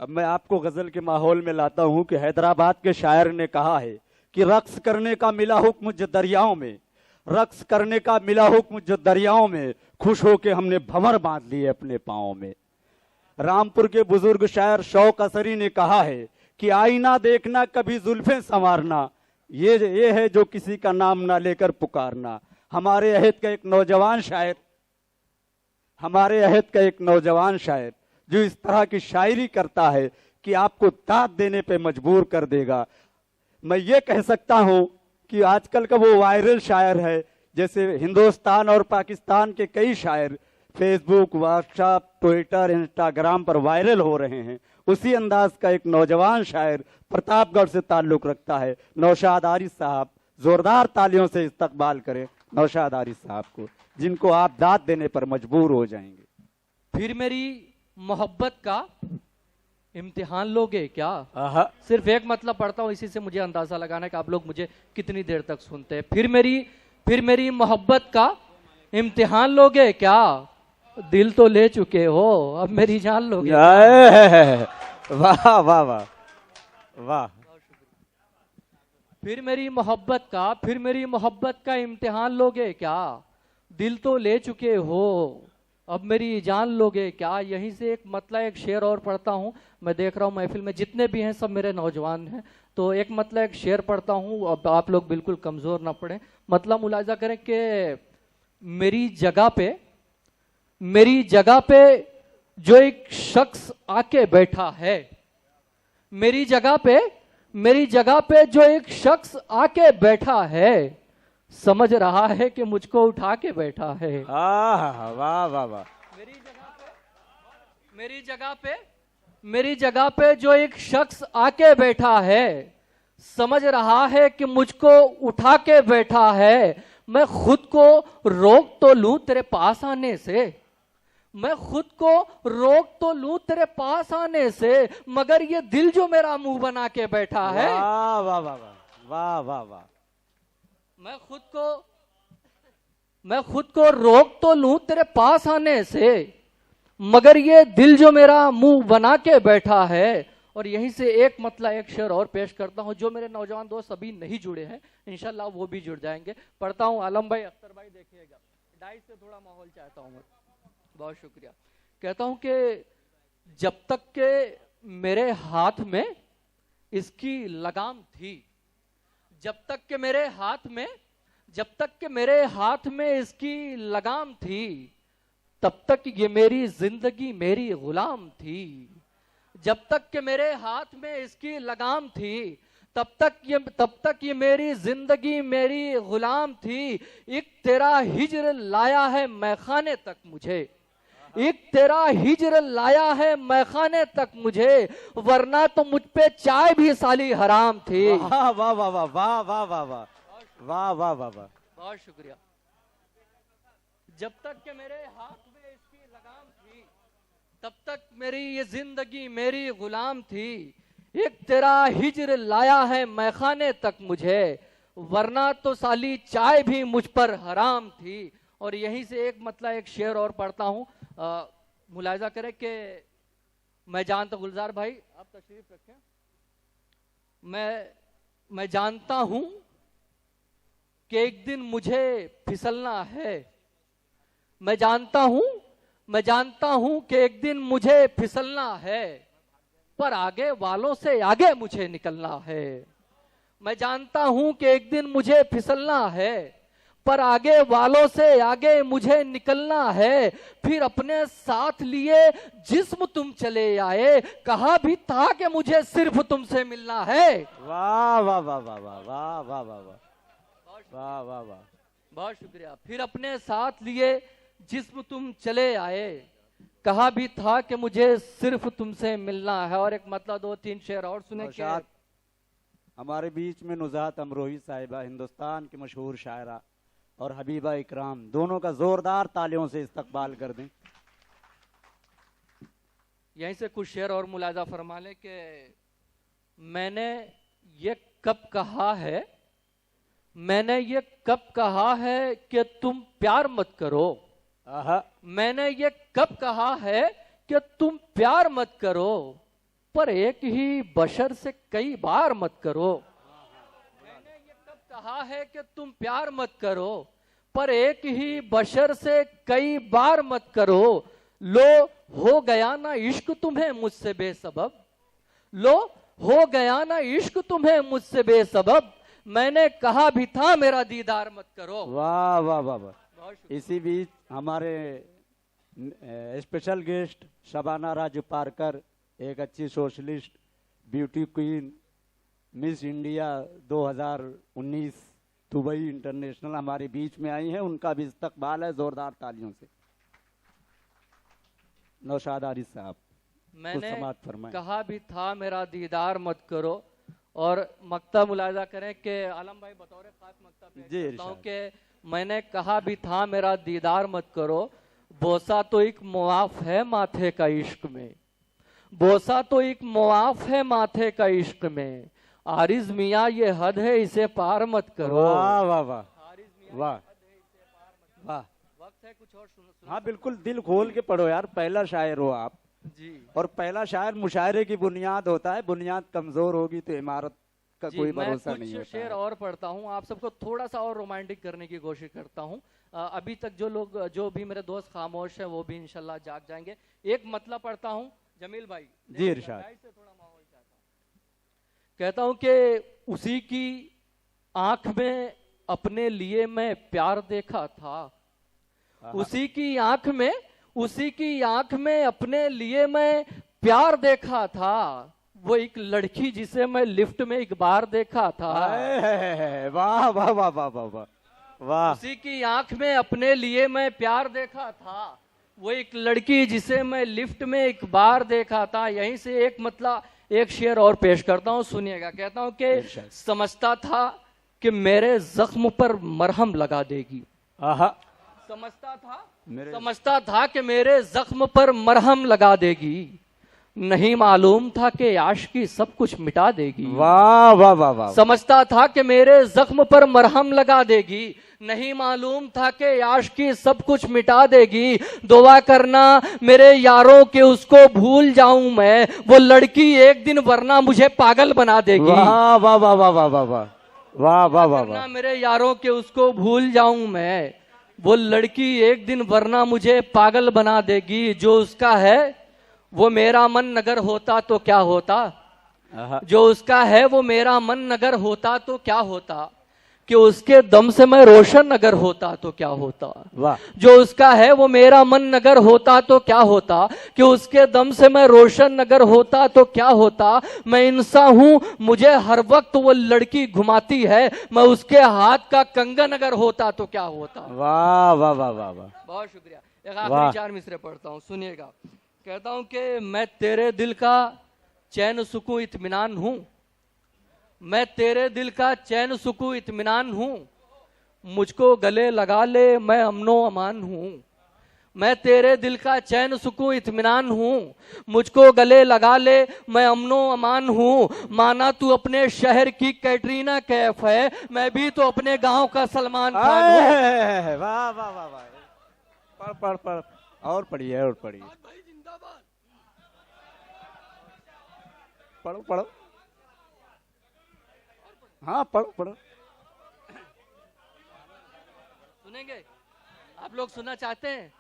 अब मैं आपको गजल के माहौल में लाता हूं कि हैदराबाद के शायर ने कहा है कि रक्स करने का मिला हुक्म जो दरियाओं में, रक्स करने का मिला हुक्म जो दरियाओं में, खुश होके हमने भंवर बांध लिए अपने पांवों में। रामपुर के बुजुर्ग शायर शौक असरी ने कहा है कि आईना देखना कभी जुल्फें संवारना, ये है जो किसी का नाम ना लेकर पुकारना। हमारे अहद का एक नौजवान शायर जो इस तरह की शायरी करता है कि आपको दाद देने पे मजबूर कर देगा। मैं ये कह सकता हूं कि आजकल का वो वायरल शायर है, जैसे हिंदुस्तान और पाकिस्तान के कई शायर फेसबुक, व्हाट्सएप, ट्विटर, इंस्टाग्राम पर वायरल हो रहे हैं, उसी अंदाज का एक नौजवान शायर प्रतापगढ़ से ताल्लुक रखता है, नौशाद आरिफ साहब। जोरदार तालियों से इस्तकबाल करें नौशाद आरिफ साहब को, जिनको आप दाद देने पर मजबूर हो जाएंगे। फिर मेरी मोहब्बत का इम्तिहान लोगे क्या? सिर्फ एक मतलब पढ़ता हूं, इसी से मुझे अंदाजा लगाना है कि आप लोग मुझे कितनी देर तक सुनते हैं। फिर मेरी मोहब्बत का इम्तिहान लोगे क्या? दिल तो ले चुके हो, अब मेरी जान लोगे? वाह वाह वाह वाह। फिर मेरी मोहब्बत का इम्तिहान लोगे क्या? दिल तो ले चुके हो, अब मेरी जान लोगे क्या? यहीं से एक मतलब एक शेर और पढ़ता हूँ। मैं देख रहा हूँ महफिल में जितने भी हैं सब मेरे नौजवान हैं, तो एक मतलब एक शेर पढ़ता हूँ। अब आप लोग बिल्कुल कमजोर ना पड़े, मतलब मुलाजा करें कि मेरी जगह पे जो एक शख्स आके बैठा है, मेरी जगह पे जो एक शख्स आके बैठा है, समझ रहा है कि मुझको उठा के बैठा है। वाह वाह वाह। मेरी जगह पे जो एक शख्स आके बैठा है, समझ रहा है कि मुझको उठा के बैठा है। मैं खुद को रोक तो लूं तेरे पास आने से, मगर ये दिल जो मेरा मुंह बना के बैठा है। वाह वाह वाह वाह वाह वाह। मैं खुद को रोक तो लूं तेरे पास आने से, मगर ये दिल जो मेरा मुंह बना के बैठा है। और यहीं से एक मतलब एक शेर और पेश करता हूं, जो मेरे नौजवान दोस्त अभी नहीं जुड़े हैं, इंशाल्लाह वो भी जुड़ जाएंगे। पढ़ता हूं, आलम भाई, अख्तर भाई देखिएगा, डाइस से थोड़ा माहौल चाहता हूं मैं। बहुत शुक्रिया। कहता हूं कि जब तक के मेरे हाथ में इसकी लगाम थी, जब तक के मेरे हाथ में इसकी लगाम थी, तब तक ये मेरी जिंदगी मेरी गुलाम थी। जब तक के मेरे हाथ में इसकी लगाम थी, तब तक ये मेरी जिंदगी मेरी गुलाम थी। एक तेरा हिज्र लाया है मैखाने तक मुझे, वरना तो मुझ पे चाय भी साली हराम थी। वाह वाह वाह वाह वाह वाह वाह वाह वाह वाह वाह वाह। बहुत शुक्रिया। जब तक के मेरे हाथ में इसकी लगाम थी, तब तक मेरी ये जिंदगी मेरी गुलाम थी। एक तेरा हिज्र लाया है मैखाने तक मुझे, वरना तो साली चाय भी मुझ पर हराम थी। और यहीं से एक मतलब एक शेर और पढ़ता हूं, मुलाहिजा करें कि मैं जानता, गुलजार भाई आप तशरीफ रखें। मैं जानता हूं कि एक दिन मुझे फिसलना है, मैं जानता हूं कि एक दिन मुझे फिसलना है, पर आगे वालों से आगे मुझे निकलना है। मैं जानता हूं कि एक दिन मुझे फिसलना है, पर आगे वालों से आगे मुझे निकलना है। फिर अपने साथ लिए जिस्म तुम चले आए, कहा भी था कि मुझे सिर्फ तुमसे मिलना है। वाह वाह वाह वाह वाह वाह वाह वाह वाह वाह वाह। बहुत शुक्रिया। फिर अपने साथ लिए जिस्म तुम चले आए, कहा भी था कि मुझे सिर्फ तुमसे मिलना है। और एक मतलब दो तीन शेर और सुने। हमारे बीच में नुज़ात अमरोही साहिबा, हिंदुस्तान की मशहूर शायरा, और हबीबा इकराम, दोनों का जोरदार तालियों से इस्तकबाल कर दें। यहीं से कुछ शेर और मुलाजा फरमा ले कि मैंने ये कब कहा है कि तुम प्यार मत करो। मैंने ये कब कहा है कि तुम प्यार मत करो, पर एक ही बशर से कई बार मत करो। मैंने ये कब कहा है कि तुम प्यार मत करो, पर एक ही बशर से कई बार मत करो। लो हो गया ना इश्क तुम्हें मुझसे बेसबब, लो हो गया ना इश्क तुम्हें मुझसे बेसबब, मैंने कहा भी था मेरा दीदार मत करो। वाह वाह वाह वाह। इसी बीच हमारे स्पेशल गेस्ट शबाना राजू पारकर, एक अच्छी socialist, beauty queen, miss India 2019 Dubai international हमारे बीच में आई हैं। उनका भी इस्तकबाल है जोरदार तालियों से। नौशाद आरिफ साहब, मैंने कहा भी था मेरा दीदार मत करो। और मक्ता मुलाजा करें कि आलम भाई बतौर खास मक्ता पेश करता हूं कि मैंने कहा भी था मेरा दीदार मत करो। बोसा तो एक मुआफ है माथे का इश्क में, बोसा तो एक मुआफ है माथे का इश्क में, आरिज मियाँ ये हद है इसे पार मत करो। वाह वाह वाह वाह वाह। वक्त है कुछ और सुनो। हाँ बिल्कुल, दिल खोल के पढ़ो यार, पहला शायर हो आप जी। और पहला शायर मुशायरे की बुनियाद होता है, बुनियाद कमजोर होगी तो इमारत का कोई भरोसा नहीं होता। कुछ शेर और पढ़ता हूँ, आप सबको थोड़ा सा और रोमांटिक करने की कोशिश करता हूँ। अभी तक जो लोग, जो भी मेरे दोस्त खामोश हैं वो भी इंशाल्लाह जाग जाएंगे। एक मतलब पढ़ता हूँ जमील भाई जी इरशाद। से थोड़ा माहौल कहता हूँ कि उसी की आंख में अपने लिए मैं प्यार देखा था, उसी की आंख में, उसी की आंख में अपने लिए मैं प्यार देखा था। वो एक लड़की जिसे मैं लिफ्ट में एक बार देखा था। वाह वाह वाह वाह वाह वाह। उसी की आंख में अपने लिए मैं प्यार देखा था, वो एक लड़की जिसे मैं लिफ्ट में एक बार देखा था। यहीं से एक मतलब एक शेर और पेश करता हूँ, सुनिएगा। कहता हूँ कि समझता था कि मेरे जख्म पर मरहम लगा देगी। समझता था कि मेरे जख्म पर मरहम लगा देगी, नहीं मालूम था कि आशिकी सब कुछ मिटा देगी। वाह वाह वाह वाह। समझता था कि मेरे जख्म पर मरहम लगा देगी, नहीं मालूम था कि आशिकी सब कुछ मिटा देगी। दुआ करना मेरे यारों के उसको भूल जाऊं मैं, वो लड़की एक दिन वरना मुझे पागल बना देगी। वाह वाह वाह वाह वाह वाह वाह वाह वाह वाह। मेरे यारों के उसको भूल जाऊं मैं, वो लड़की एक दिन वरना मुझे पागल बना देगी। जो उसका है वो मेरा मन अगर होता तो क्या होता, जो उसका है वो मेरा मन अगर होता तो क्या होता, कि उसके दम से मैं रोशन अगर होता तो क्या होता। वाह। जो उसका है वो मेरा मन अगर होता तो क्या होता, कि उसके दम से मैं रोशन अगर होता तो क्या होता। मैं इंसान हूं, मुझे हर वक्त वो लड़की घुमाती है, मैं उसके हाथ का कंगन अगर होता तो क्या होता। वाह वाह वाह वाह वाह। बहुत शुक्रिया। एक आखिरी 4 मिसरे पढ़ता हूँ, सुनिएगा। कहता हूं कि मैं तेरे दिल का चैन सुकून इत्मीनान हूं, मैं तेरे दिल का चैन सुकून इत्मीनान हूं, मुझको गले लगा ले मैं अमनो अमान हूं। मैं तेरे दिल का चैन सुकून इत्मीनान हूं, मुझको गले लगा ले मैं अमनो अमान हूं। माना तू अपने शहर की कैटरीना कैफ है, मैं भी तो अपने गांव का सलमान खान हूं। वाह वाह वाह वाह। पढ़ पढ़ पढ़ और पढ़िए और पढ़िए। पढ़ो पढ़ो, हाँ पढ़ो पढ़ो। सुनेंगे आप लोग, सुनना चाहते हैं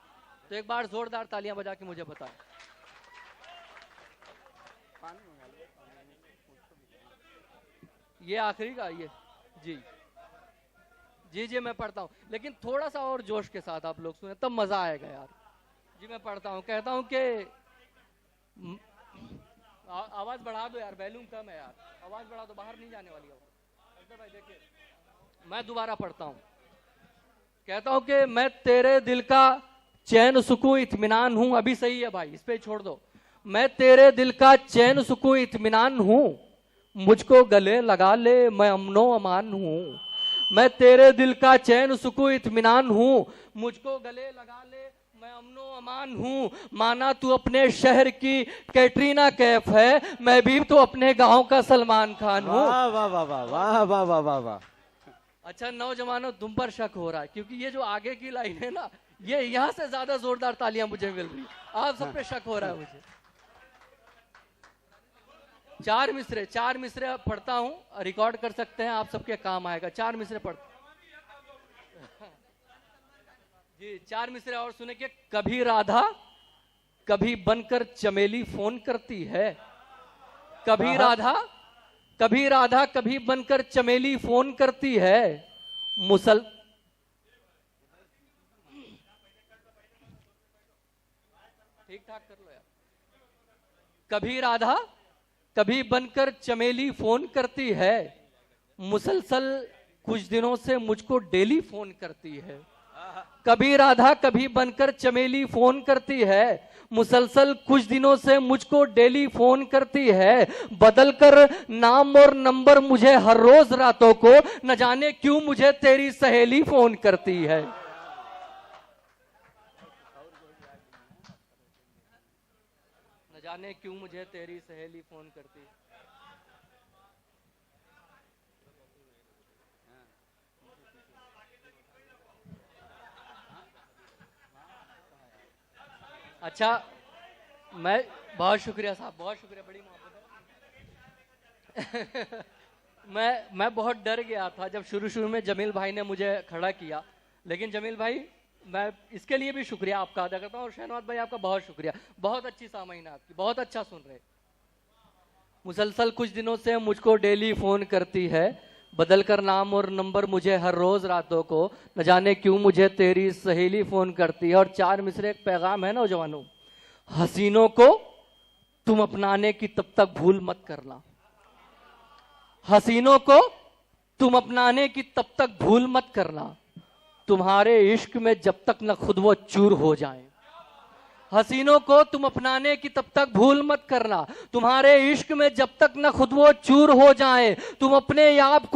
तो एक बार जोरदार तालियां बजा के मुझे बताएं। ये आखिरी का ये जी जी जी मैं पढ़ता हूं, लेकिन थोड़ा सा और जोश के साथ आप लोग सुने तब मजा आएगा यार। जी मैं पढ़ता हूं। कहता हूं कि आवाज बढ़ा दो यार, वैल्यूम कम है यार, आवाज बढ़ा दो, बाहर नहीं जाने वाली आवाज। भाई देखिए मैं दोबारा पढ़ता हूं। कहता हूं कि मैं तेरे दिल का चैन सुकून इत्मीनान हूं। अभी सही है भाई, इस पे छोड़ दो। मैं तेरे दिल का चैन सुकून इत्मीनान हूं, मुझको गले लगा ले मैं अमनो अमान हूं। मैं तेरे दिल का चैन सुकून इत्मीनान हूं, मुझको गले लगा ले मैं अमनो अमान हूं। माना तू अपने शहर की कैटरीना कैफ है, मैं भी तो अपने गांव का सलमान खान हूं। वाह वाह वाह वाह वाह वाह वाह वाह वाह। अच्छा नौजवानों, तुम पर शक हो रहा है क्योंकि ये जो आगे की लाइन है ना, ये यहां से ज्यादा जोरदार तालियां मुझे मिल रही, आप सब पे शक हो रहा है मुझे। चार मिसरे पढ़ता हूँ, रिकॉर्ड कर सकते हैं, आप सबके काम आएगा। 4 मिसरे पढ़ जी, 4 मिसरे और सुने के। कभी राधा कभी बनकर चमेली फोन करती है, कभी राधा कभी बनकर चमेली फोन करती है। ठीक ठाक कर लो यार। कभी राधा कभी बनकर चमेली फोन करती है, मुसलसल कुछ दिनों से मुझको डेली फोन करती है। कभी राधा कभी बनकर चमेली फोन करती है, मुसलसल कुछ दिनों से मुझको डेली फोन करती है। बदलकर नाम और नंबर मुझे हर रोज रातों को, न जाने क्यों मुझे तेरी सहेली फोन करती है। न जाने क्यों मुझे तेरी सहेली फोन करती है। अच्छा, मैं बहुत शुक्रिया साहब, बहुत शुक्रिया, बड़ी मोहब्बत है। मैं बहुत डर गया था जब शुरू में जमील भाई ने मुझे खड़ा किया, लेकिन जमील भाई मैं इसके लिए भी शुक्रिया आपका अदा करता हूँ, और शहनवाज भाई आपका बहुत शुक्रिया, बहुत अच्छी सामईन आपकी, बहुत अच्छा सुन रहे। मुसलसल कुछ दिनों से मुझको डेली फोन करती है, बदलकर नाम और नंबर मुझे हर रोज रातों को, न जाने क्यों मुझे तेरी सहेली फोन करती है। और 4 मिसरे एक पैगाम है नौजवानों, हसीनों को तुम अपनाने की तब तक भूल मत करना, हसीनों को तुम अपनाने की तब तक भूल मत करना, तुम्हारे इश्क में जब तक न खुद वो चूर हो जाए। हसीनों को तुम अपनाने की तब तक भूल मत करना, तुम्हारे इश्क में जब तक न खुद वो चूर हो जाए। तुम अपने आप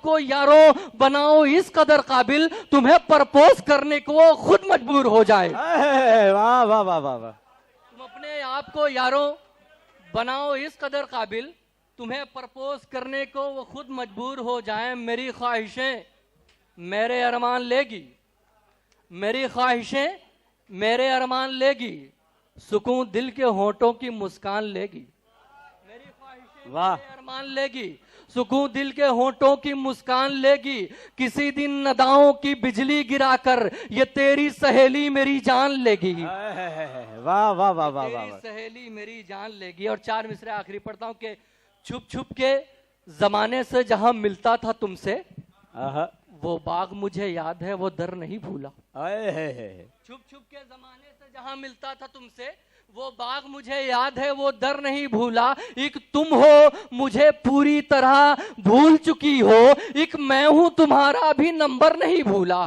को यारों बनाओ इस कदर काबिल, तुम्हें प्रपोज करने को वो खुद मजबूर हो जाए। वाह वाह वाह वाह वाह। तुम अपने आप को यारों बनाओ इस कदर काबिल, तुम्हें प्रपोज करने को वो खुद मजबूर हो जाए। मेरी ख्वाहिशें मेरे अरमान लेगी, मेरी ख्वाहिशें मेरे अरमान लेगी, सुकून दिल के होंठों की मुस्कान लेगी। मेरी ख्वाहिशें मेरे अरमान लेगी, सुकून दिल के होंठों की मुस्कान लेगी। किसी दिन नदाओं की बिजली गिराकर ये तेरी सहेली मेरी जान लेगी। वाह वाह वाह वाह वाह, सहेली मेरी जान लेगी। और 4 मिसरे आखिरी पढ़ता हूँ कि छुप छुप के जमाने से जहां मिलता था तुमसे, वो बाग मुझे याद है वो दर नहीं भूला। छुप छुप के जमाने से जहां मिलता था तुमसे, वो बाग मुझे याद है वो दर नहीं भूला। एक तुम हो मुझे पूरी तरह भूल चुकी हो, एक मैं हूं तुम्हारा भी नंबर नहीं भूला।